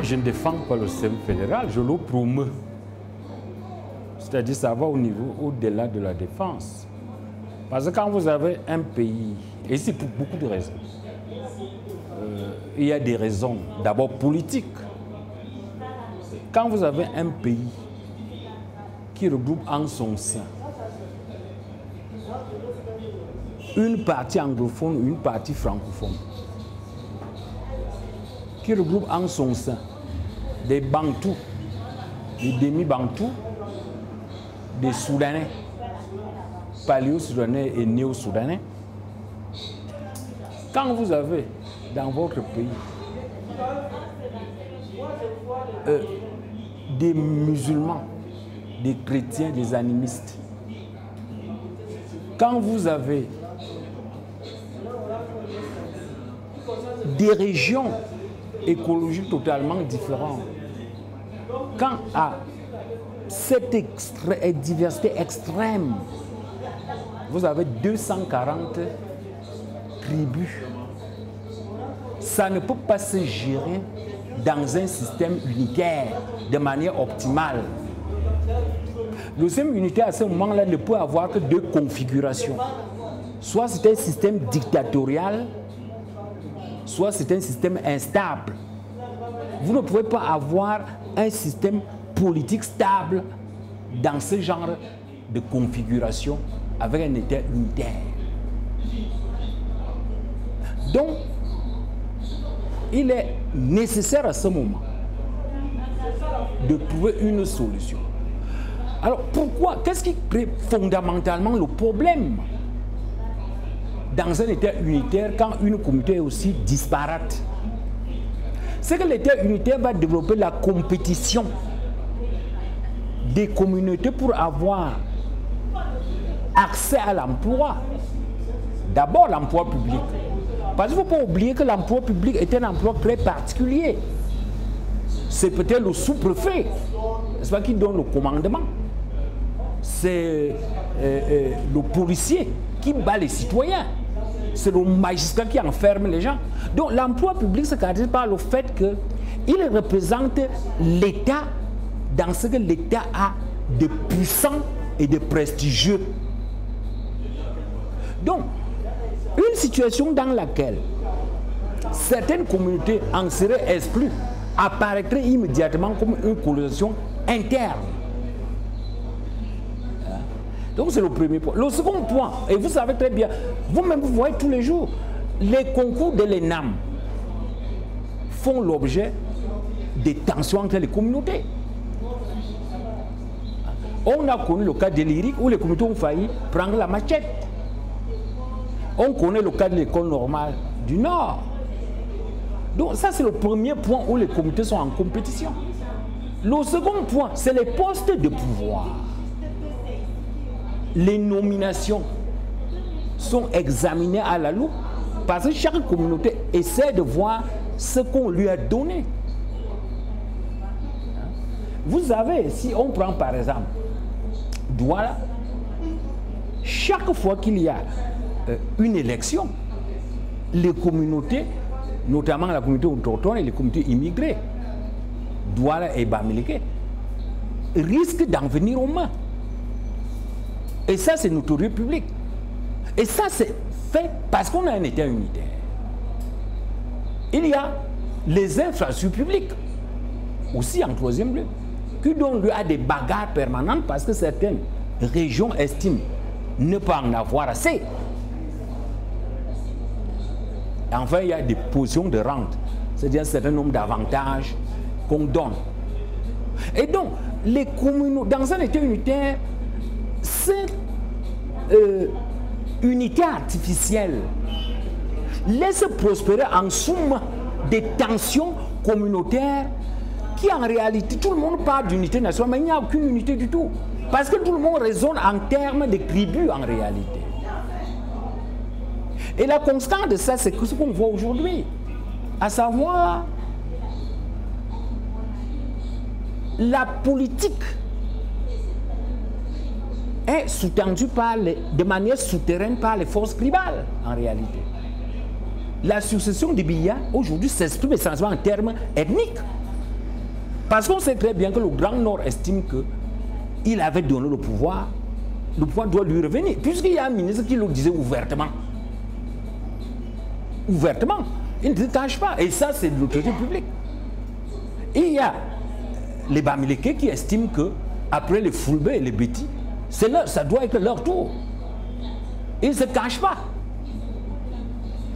je ne défends pas le système fédéral, je le promeux. C'est-à-dire ça va au-delà de la défense. Parce que quand vous avez un pays, et c'est pour beaucoup de raisons, il y a des raisons d'abord politiques. Quand vous avez un pays qui regroupe en son sein une partie anglophone, une partie francophone, qui regroupe en son sein des Bantous, des demi-Bantous, des Soudanais, paléo-soudanais et néo-soudanais. Quand vous avez dans votre pays des musulmans, des chrétiens, des animistes, quand vous avez des régions écologiques totalement différentes, quand à cette diversité extrême, vous avez 240 tribus, ça ne peut pas se gérer dans un système unitaire de manière optimale. Le système unitaire à ce moment-là ne peut avoir que deux configurations. Soit c'est un système dictatorial, soit c'est un système instable. Vous ne pouvez pas avoir un système politique stable dans ce genre de configuration avec un État unitaire. Donc, il est nécessaire à ce moment de trouver une solution. Alors pourquoi? Qu'est-ce qui crée fondamentalement le problème dans un État unitaire quand une communauté est aussi disparate? C'est que l'État unitaire va développer la compétition des communautés pour avoir accès à l'emploi. D'abord l'emploi public. Parce qu'il ne faut pas oublier que l'emploi public est un emploi très particulier. C'est peut-être le sous-préfet, n'est-ce pas, qui donne le commandement. C'est le policier qui bat les citoyens. C'est le magistrat qui enferme les gens. Donc l'emploi public se caractérise par le fait qu'il représente l'État dans ce que l'État a de puissant et de prestigieux. Donc, une situation dans laquelle certaines communautés en seraient exclues apparaîtrait immédiatement comme une colonisation interne. Donc c'est le premier point. Le second point, et vous savez très bien, vous-même vous voyez tous les jours, les concours de l'ENAM font l'objet des tensions entre les communautés. On a connu le cas de l'IRIC où les communautés ont failli prendre la machette. On connaît le cas de l'école normale du Nord. Donc ça c'est le premier point où les communautés sont en compétition. Le second point, c'est les postes de pouvoir. Les nominations sont examinées à la loupe parce que chaque communauté essaie de voir ce qu'on lui a donné. Vous savez, si on prend par exemple Douala, chaque fois qu'il y a une élection, les communautés, notamment la communauté autochtone et les communautés immigrées, Douala et Bamileke, risquent d'en venir aux mains. Et ça, c'est notorieux public. Et ça, c'est fait parce qu'on a un État unitaire. Il y a les infrastructures publiques, aussi en troisième lieu, qui donnent lieu à des bagarres permanentes parce que certaines régions estiment ne pas en avoir assez. Enfin, il y a des positions de rente, c'est-à-dire un certain nombre d'avantages qu'on donne. Et donc, les communautés, dans un État unitaire, cette unité artificielle laisse prospérer en somme des tensions communautaires qui en réalité, tout le monde parle d'unité nationale, mais il n'y a aucune unité du tout. Parce que tout le monde raisonne en termes de tribus en réalité. Et la constante de ça, c'est ce qu'on voit aujourd'hui, à savoir la politique est sous-tendue de manière souterraine par les forces tribales en réalité. La succession des Biya aujourd'hui s'exprime essentiellement en termes ethniques. Parce qu'on sait très bien que le Grand Nord estime qu'il avait donné le pouvoir doit lui revenir, puisqu'il y a un ministre qui le disait ouvertement. Ouvertement. Il ne se cache pas. Et ça, c'est de l'autorité publique. Et il y a les Bamileke qui estiment que après les Fulbe et les Beti, ça doit être leur tour. Ils ne se cachent pas.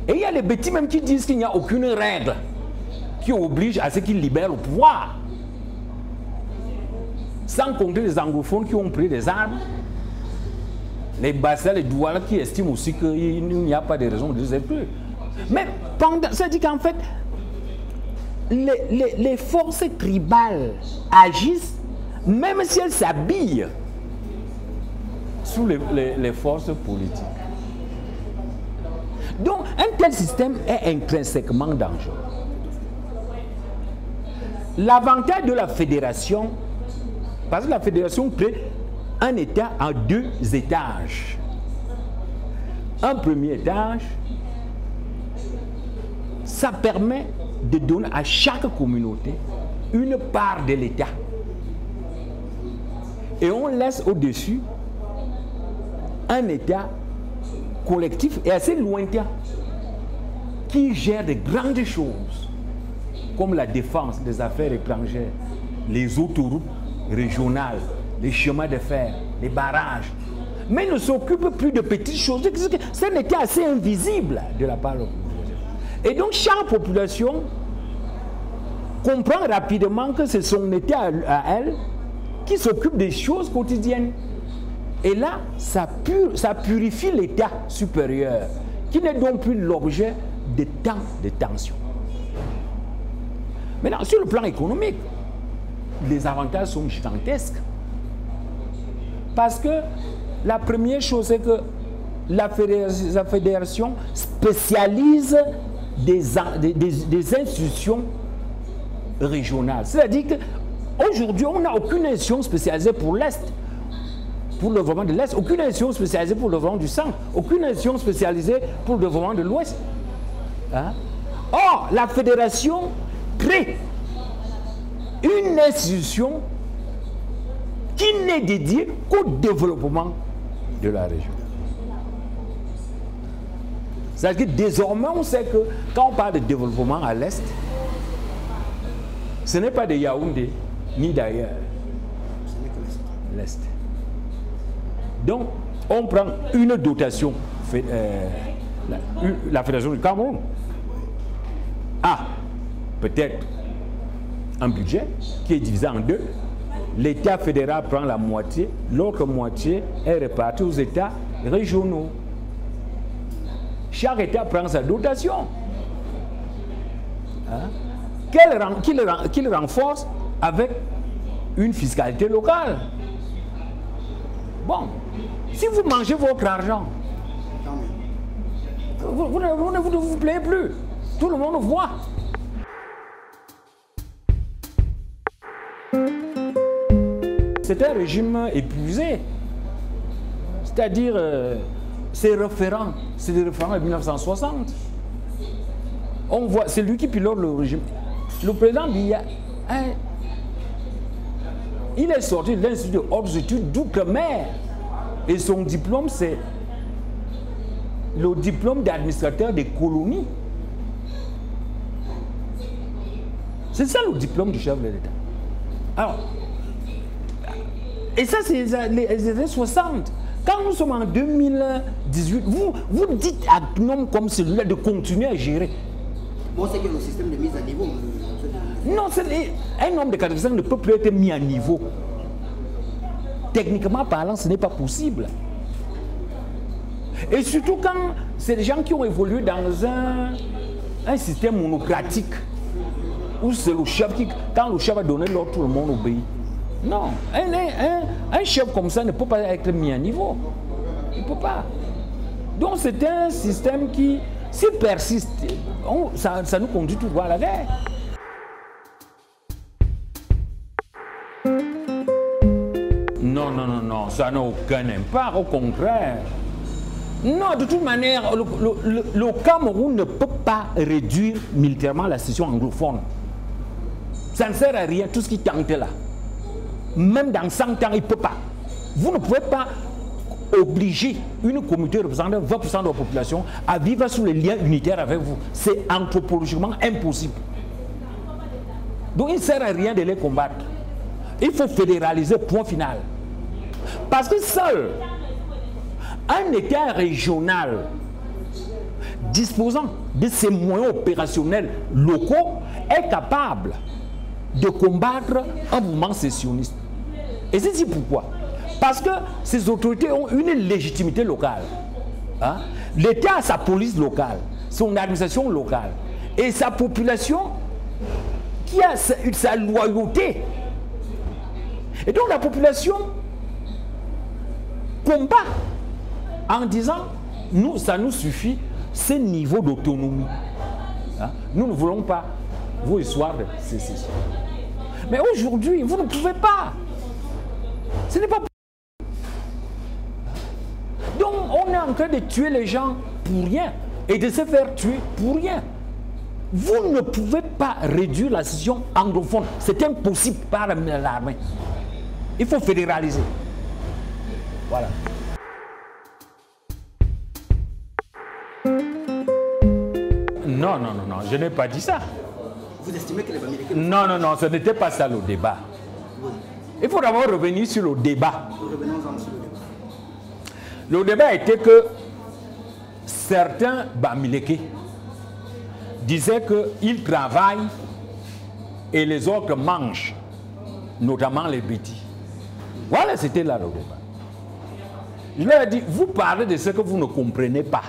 Et il y a les Beti même qui disent qu'il n'y a aucune règle qui oblige à ce qu'ils libèrent le pouvoir. Sans compter les anglophones qui ont pris des armes, les Bassa, les Douala qui estiment aussi qu'il n'y a pas de raison de les plus. Mais ça dit qu'en fait, les forces tribales agissent même si elles s'habillent sous les forces politiques. Donc, un tel système est intrinsèquement dangereux. L'avantage de la fédération, parce que la fédération crée un État en 2 étages. Un premier étage, ça permet de donner à chaque communauté une part de l'État. Et on laisse au-dessus un État collectif et assez lointain qui gère de grandes choses comme la défense des affaires étrangères, les autoroutes régionales, les chemins de fer, les barrages, mais ne s'occupe plus de petites choses. C'est un État assez invisible de la part de la population. Et donc chaque population comprend rapidement que c'est son État à elle qui s'occupe des choses quotidiennes. Et là, ça purifie l'État supérieur, qui n'est donc plus l'objet de tant de tensions. Maintenant, sur le plan économique, les avantages sont gigantesques. Parce que la première chose, c'est que la fédération spécialise des institutions régionales. C'est-à-dire qu'aujourd'hui, on n'a aucune institution spécialisée pour l'Est, pour le développement de l'Est, aucune institution spécialisée pour le développement du Centre, aucune institution spécialisée pour le développement de l'Ouest. Hein? Or, la fédération crée une institution qui n'est dédiée qu'au développement de la région. C'est-à-dire que désormais, on sait que quand on parle de développement à l'Est, ce n'est pas de Yaoundé, ni d'ailleurs. L'Est. Donc, on prend une dotation, la Fédération du Cameroun a peut-être un budget qui est divisé en 2. L'État fédéral prend la moitié, l'autre moitié est répartie aux États régionaux. Chaque État prend sa dotation. Hein? Qu'il renforce avec une fiscalité locale. Bon, si vous mangez votre argent, vous ne vous plaignez plus. Tout le monde voit. C'est un régime épuisé. C'est-à-dire, c'est des référents de 1960. On voit, c'est lui qui pilote le régime. Le président Biya, il est sorti de l'Institut de hautes études d'outre-mer. Et son diplôme, c'est le diplôme d'administrateur des colonies. C'est ça le diplôme du chef de l'État. Alors, et ça, c'est les années 60. Quand nous sommes en 2018, vous dites à un homme comme celui-là de continuer à gérer. Moi, c'est que le système de mise à niveau. Non, un homme de 85 ne peut plus être mis à niveau. Techniquement parlant, ce n'est pas possible. Et surtout quand c'est des gens qui ont évolué dans un système monocratique, où c'est le chef qui, quand le chef a donné l'ordre, tout le monde obéit. Non, un chef comme ça ne peut pas être mis à niveau. Il ne peut pas. Donc c'est un système qui, s'il persiste, ça nous conduit tout droit à la guerre. Non, ça n'a aucun impact, au contraire. Non, de toute manière, le Cameroun ne peut pas réduire militairement la situation anglophone. Ça ne sert à rien, tout ce qui tente là. Même dans 100 ans, il ne peut pas. Vous ne pouvez pas obliger une communauté représentant 20% de la population à vivre sous les liens unitaires avec vous. C'est anthropologiquement impossible. Donc il ne sert à rien de les combattre. Il faut fédéraliser, point final. Parce que seul un État régional disposant de ses moyens opérationnels locaux est capable de combattre un mouvement sécessionniste. Et c'est pourquoi. Parce que ces autorités ont une légitimité locale. Hein? L'État a sa police locale, son administration locale, et sa population qui a sa loyauté. Et donc la population combat en disant, nous, ça nous suffit, ce niveau d'autonomie. Hein? Nous ne voulons pas vos histoires de sécession. Mais aujourd'hui, vous ne pouvez pas. Ce n'est pas possible. Donc on est en train de tuer les gens pour rien et de se faire tuer pour rien. Vous ne pouvez pas réduire la sécession anglophone. C'est impossible par l'armée. Il faut fédéraliser. Voilà. Non, non, non, non, je n'ai pas dit ça. Vous estimez que les Bamileke... Non, non, non, ce n'était pas ça le débat. Oui. Il faut d'abord revenir sur le débat. Revenons-en sur le débat. Le débat était que certains Bamileke disaient qu'ils travaillent et les autres mangent, notamment les bêtis. Voilà, c'était là le débat. Je leur ai dit, vous parlez de ce que vous ne comprenez pas.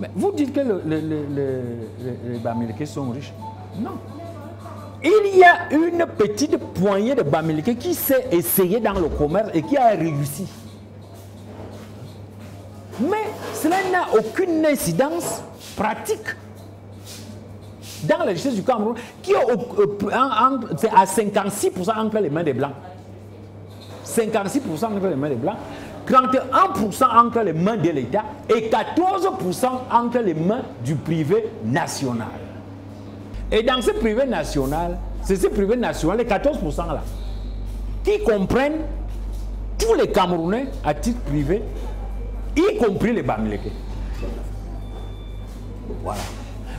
Mais vous dites que les Bamileke sont riches. Non. Il y a une petite poignée de Bamileke qui s'est essayé dans le commerce et qui a réussi. Mais cela n'a aucune incidence pratique dans la richesse du Cameroun, qui est à 56% entre les mains des Blancs. 56% entre les mains des Blancs, 31% entre les mains de l'État et 14% entre les mains du privé national. Et dans ce privé national, c'est ce privé national, les 14% là, qui comprennent tous les Camerounais à titre privé, y compris les Bamileke. Voilà.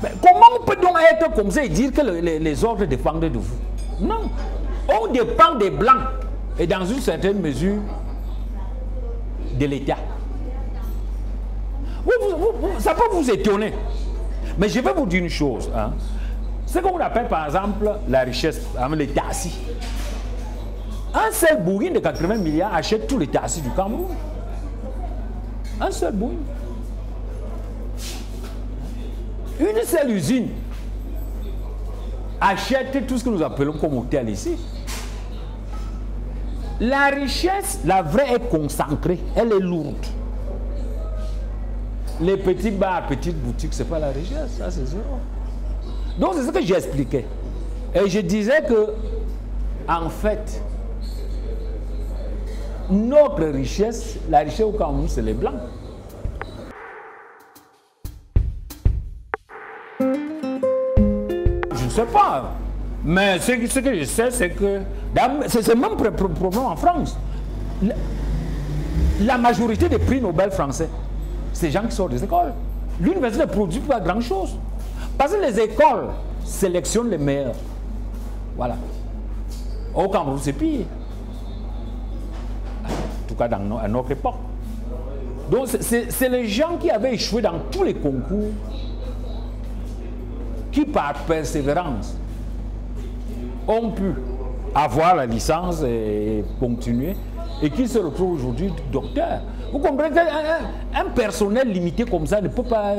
Mais comment on peut donc être comme ça et dire que les ordres dépendent de vous? Non. On dépend des Blancs et dans une certaine mesure de l'État. Ça peut vous étonner. Mais je vais vous dire une chose. Hein. Ce qu'on appelle par exemple la richesse, les tassis. Un seul bourrin de 80 milliards achète tous les tassis du Cameroun. Un seul bourrin. Une seule usine achète tout ce que nous appelons comme hôtel ici. La richesse, la vraie, est concentrée, elle est lourde. Les petits bars, petites boutiques, ce n'est pas la richesse, ça c'est zéro. Donc c'est ce que j'expliquais. Et je disais que, en fait, notre richesse, la richesse au Cameroun, c'est les Blancs. Je ne sais pas. Mais ce que je sais, c'est que c'est le même problème en France. La majorité des prix Nobel français, c'est des gens qui sortent des écoles. L'université ne produit pas grand-chose. Parce que les écoles sélectionnent les meilleurs. Voilà. Au Cameroun, c'est pire. En tout cas, à notre époque. Donc, c'est les gens qui avaient échoué dans tous les concours qui, par persévérance, ont pu avoir la licence et continuer, et qui se retrouvent aujourd'hui docteurs. Vous comprenez qu'un personnel limité comme ça ne peut pas...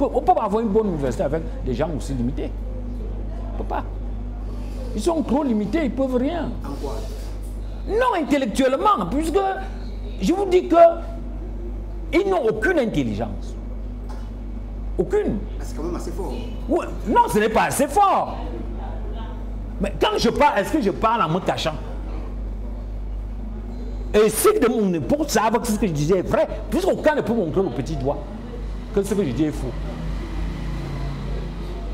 On ne peut pas avoir une bonne université avec des gens aussi limités. On ne peut pas. Ils sont trop limités, ils ne peuvent rien. En quoi? Non, intellectuellement, puisque je vous dis qu'ils n'ont aucune intelligence. Aucune. C'est quand même assez fort. Ouais, non, ce n'est pas assez fort. Mais quand je parle, est-ce que je parle en me cachant? Et ceux de mon époque savent que ce que je disais est vrai, puisqu'aucun ne peut montrer le petit doigt que ce que je dis est faux.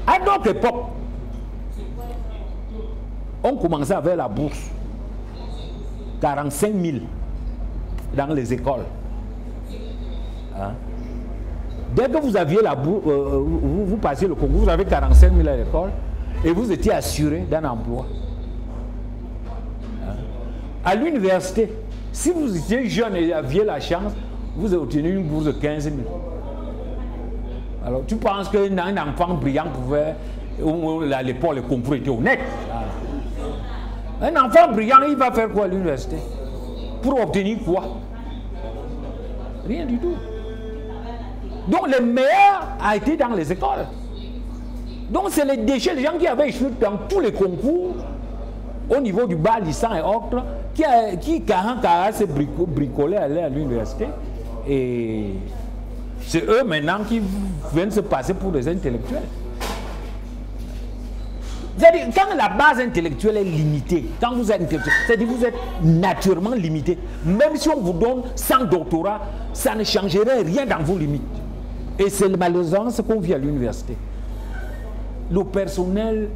Alors notre époque, on commençait avec la bourse. 45 000 dans les écoles. Hein? Dès que vous aviez la bourse, vous passiez le concours, vous avez 45 000 à l'école et vous étiez assuré d'un emploi. Hein? À l'université, si vous étiez jeune et aviez la chance, vous avez obtenu une bourse de 15 000. Alors tu penses qu'un enfant brillant pouvait, à l'époque, le concours était honnête. Un enfant brillant, il va faire quoi à l'université? Pour obtenir quoi? Rien du tout. Donc les meilleurs a été dans les écoles. Donc c'est les déchets, les gens qui avaient échoué dans tous les concours, au niveau du bas licence et autres, qui se bricolaient aller à l'université. Et c'est eux maintenant qui viennent se passer pour des intellectuels. C'est-à-dire, quand la base intellectuelle est limitée, quand vous êtes intellectuel, c'est-à-dire que vous êtes naturellement limité. Même si on vous donne 100 doctorats, ça ne changerait rien dans vos limites. Et c'est malheureusement ce qu'on vit à l'université. Le personnel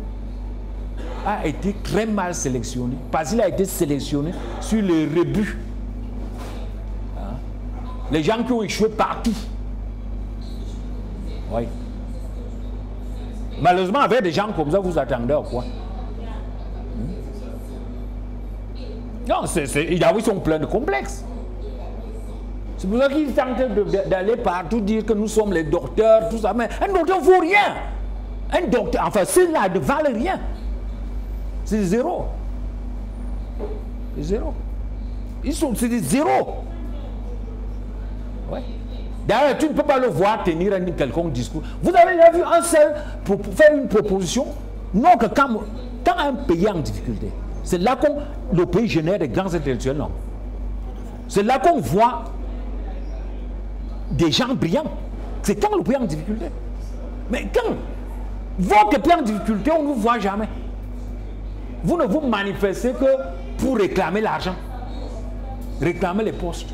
a été très mal sélectionné, parce qu'il a été sélectionné sur les rebuts. Hein? Les gens qui ont échoué partout. Oui. Malheureusement, avec des gens comme ça, vous attendez à quoi? Non, ils sont pleins de complexes. C'est pour ça qu'ils tentent d'aller partout dire que nous sommes les docteurs, tout ça. Mais un docteur ne vaut rien. Un docteur, enfin, ceux-là ne valent rien. C'est zéro. C'est zéro. C'est des zéros. Ouais. D'ailleurs, tu ne peux pas le voir tenir un quelconque discours. Vous avez déjà vu un seul pour faire une proposition? Non, que quand un pays est en difficulté, c'est là que le pays génère des grands intellectuels, non. C'est là qu'on voit des gens brillants. C'est quand le pays est en difficulté. Mais quand votre pays est en difficulté, on ne vous voit jamais. Vous ne vous manifestez que pour réclamer l'argent, réclamer les postes.